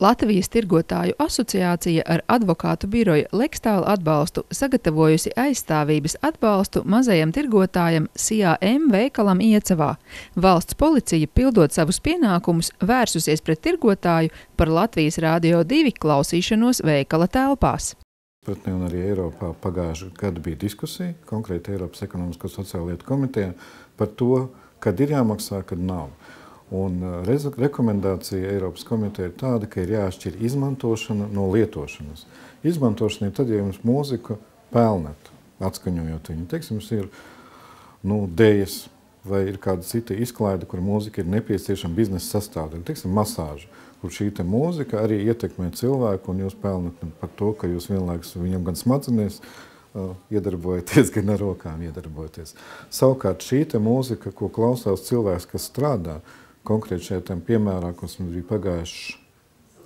Latvijas tirgotāju asociācija ar advokātu biroja Lekstāla atbalstu sagatavojusi aizstāvības atbalstu mazajam tirgotājam SIA-M veikalam Iecavā. Valsts policija, pildot savus pienākumus, vērsusies pret tirgotāju par Latvijas Rādio 2 klausīšanos veikala telpās. Pratnē un arī Eiropā pagājušajā gadā bija diskusija, konkrēti Eiropas Ekonomisko sociālo lietu komitejā, par to, kad ir jāmaksā, kad nav. Un rekomendācija Eiropas komiteja ir tāda, ka ir jāšķir izmantošana no lietošanas. Izmantošana ir tad, ja jums mūziku pelnat, atskaņojot viņu. Teiksim, jums ir dejas vai ir kāda cita izklaide, kur mūzika ir nepieciešama biznesa sastāvdaļa. Teiksim, masāža, kur šī mūzika arī ietekmē cilvēku, un jūs pelnat par to, ka jūs vienlaikus viņam gan smadzenēs iedarbojaties, gan ar rokām iedarbojaties. Savukārt šī mūzika, ko klausās cilvēks, kas strādā, konkrēti šajā piemērā, kas mums bija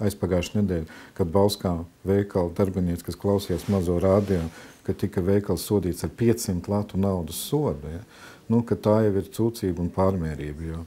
aizpagājušā nedēļa, kad Bauskā veikala darbinieks, kas klausījās mazo radio, ka tika veikals sodīts ar 500 latu naudas sodu, ja? Ka tā jau ir cūcība un pārmērība. Jo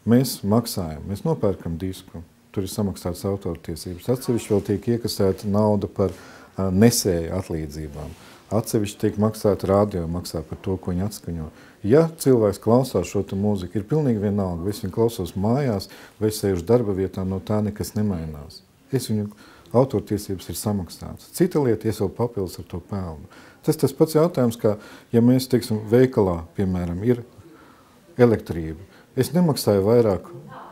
mēs maksājam, mēs nopērkam disku, tur ir samaksāts autortiesības, atsevišķi vēl tiek iekasēta nauda par nesēju atlīdzībām. Atsevišķi tiek maksāta radio, maksā par to, ko viņi atskaņo. Ja cilvēks klausās šo mūziku, ir pilnīgi vienalga, vai es viņu klausos mājās, vai es sēžu darba vietā, no tā nekas nemainās. Viņu autortiesības ir samaksātas. Cita lieta, es vēl papildus ar to pelnu. Tas pats jautājums, kā, ja mēs, teiksim, veikalā, piemēram, ir elektrība. Es nemaksāju vairāk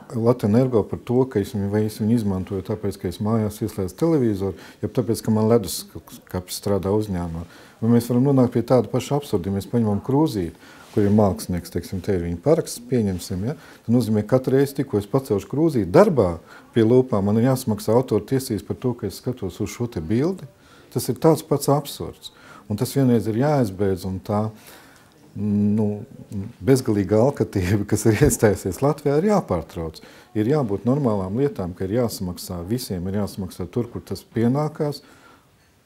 Latvenergo par to, ka es viņu izmantoju tāpēc, ka es mājās ieslēdzu televizoru, ja tāpēc, ka man leduskapis strādā uzņēmumā. Vai mēs varam nonākt pie tāda paša absurda, ja mēs paņemam krūzīti, kur ir mākslinieks, teiksim, te ir viņa paraksts, pieņemsim, ja? Tad nozīmē, katru reizi, tikko es pacelšu krūzīti darbā pie lūpām, man ir jāsmaksā autortiesības par to, ka es skatos uz šo te bildi. Tas ir tāds pats absurds. Un tas vienreiz ir jāizbeidz, un tā bezgalīga alkatība, kas ir iestājusies Latvijā, ir jāpārtrauc. Ir jābūt normālām lietām, ka ir jāsamaksā visiem, ir jāsamaksā tur, kur tas pienākās.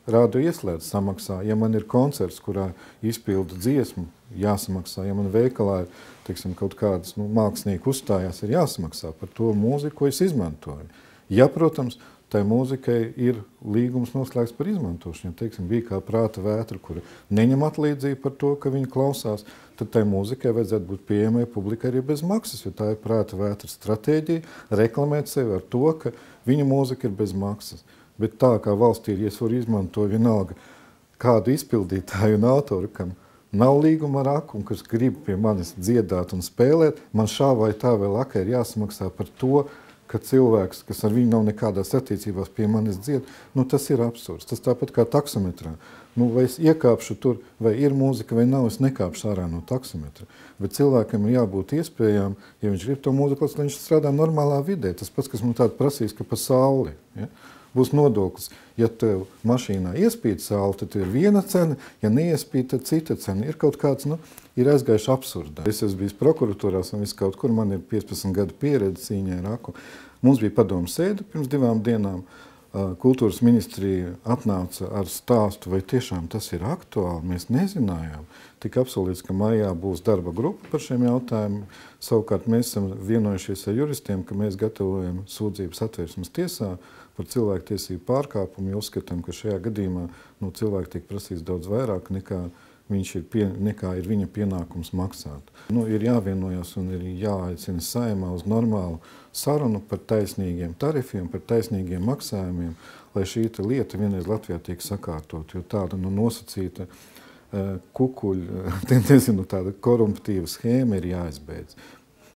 Rādio ieslēdz samaksā. Ja man ir koncerts, kurā izpildu dziesmu, jāsamaksā. Ja man veikalā ir, teiksim, kaut kādas mākslinieki uzstājās, ir jāsamaksā par to mūziku, ko es izmantoju. Ja, protams, tai mūzikai ir līgums noslēgts par izmantošanu. Teiksim, bija kā prāta vētra, kura neņem atlīdzību par to, ka viņi klausās, tad tai mūzikai vajadzētu būt pieejamai publikai arī bez maksas, jo tā ir prāta vētra stratēģija reklamēt sevi ar to, ka viņa mūzika ir bez maksas. Bet tā kā valstī ir, ja es varu izmantot vienalga kādu izpildītāju un autoru, kam nav līguma ar aku un kas grib pie manis dziedāt un spēlēt, man šā vai tā vēl akai ir jāsamaksā par to, ka cilvēks, kas ar viņu nav nekādās attiecībās pie manis dzied, tas ir absurds. Tas tāpat kā taksometrā. Vai es iekāpšu tur, vai ir mūzika, vai nav, es nekāpšu ārā no taksometra. Bet cilvēkam ir jābūt iespējām, ja viņš grib to mūziku, lai viņš strādā normālā vidē. Tas pats, kas man tāda prasīs, ka pa sauli. Ja? Būs nodoklis. Ja tev mašīnā iespīd sauli, tad ir viena cena, ja neiespīd, tad cita cena. Ir kaut kāds, ir aizgājuši absurdā. Es esmu bijis prokuratūrās un viss kaut kur, man ir 15 gadu pieredze cīņā ar aku. Mums bija padomu sēde pirms 2 dienām. Kultūras ministrija atnāca ar stāstu, vai tiešām tas ir aktuāli. Mēs nezinājām. Tika apsolīts, ka maijā būs darba grupa par šiem jautājumiem. Savukārt mēs esam vienojušies ar juristiem, ka mēs gatavojam sūdzības atvērsmes tiesā par cilvēktiesību pārkāpumu, jo uzskatām, ka šajā gadījumā cilvēki tiek prasīts daudz vairāk nekā ir viņa pienākums maksāt. Ir jāvienojas un ir jāaicina Saeimā uz normālu sarunu par taisnīgiem tarifiem, par taisnīgiem maksājumiem, lai šī lieta vienreiz Latvijā tiek sakārtot, jo tāda nosacīta kukuļa, tāda korumptīva schēma ir jāizbeidz.